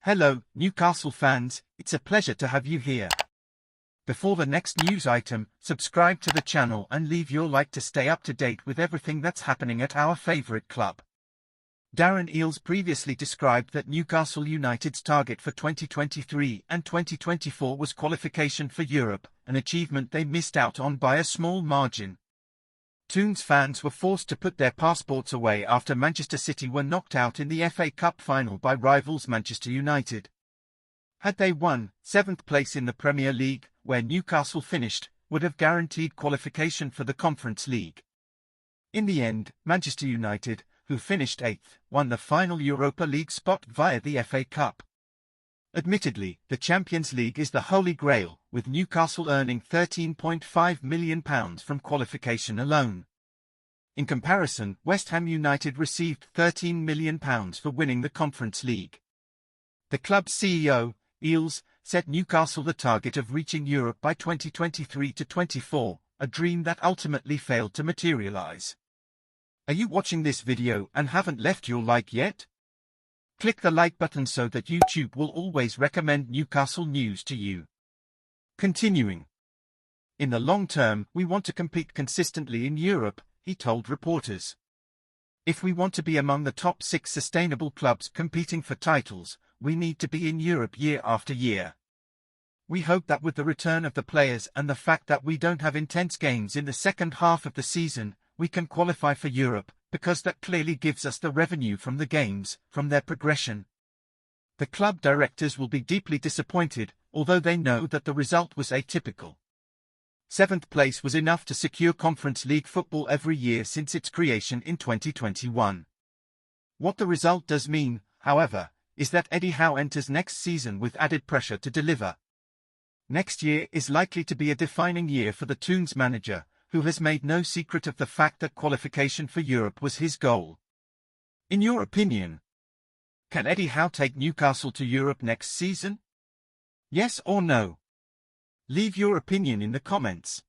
Hello, Newcastle fans, it's a pleasure to have you here. Before the next news item, subscribe to the channel and leave your like to stay up to date with everything that's happening at our favourite club. Darren Eales previously described that Newcastle United's target for 2023 and 2024 was qualification for Europe, an achievement they missed out on by a small margin. Toons fans were forced to put their passports away after Manchester City were knocked out in the FA Cup final by rivals Manchester United. Had they won, 7th place in the Premier League, where Newcastle finished, would have guaranteed qualification for the Conference League. In the end, Manchester United, who finished 8th, won the final Europa League spot via the FA Cup. Admittedly, the Champions League is the holy grail, with Newcastle earning £13.5 million from qualification alone. In comparison, West Ham United received £13 million for winning the Conference League. The club's CEO, Eales, set Newcastle the target of reaching Europe by 2023-24, a dream that ultimately failed to materialise. Are you watching this video and haven't left your like yet? Click the like button so that YouTube will always recommend Newcastle news to you. Continuing. In the long term, we want to compete consistently in Europe, he told reporters. If we want to be among the top 6 sustainable clubs competing for titles, we need to be in Europe year after year. We hope that with the return of the players and the fact that we don't have intense games in the second half of the season, we can qualify for Europe, because that clearly gives us the revenue from the games, from their progression. The club directors will be deeply disappointed, although they know that the result was atypical. 7th place was enough to secure Conference League football every year since its creation in 2021. What the result does mean, however, is that Eddie Howe enters next season with added pressure to deliver. Next year is likely to be a defining year for the Toons manager, who has made no secret of the fact that qualification for Europe was his goal. In your opinion, can Eddie Howe take Newcastle to Europe next season? Yes or no? Leave your opinion in the comments.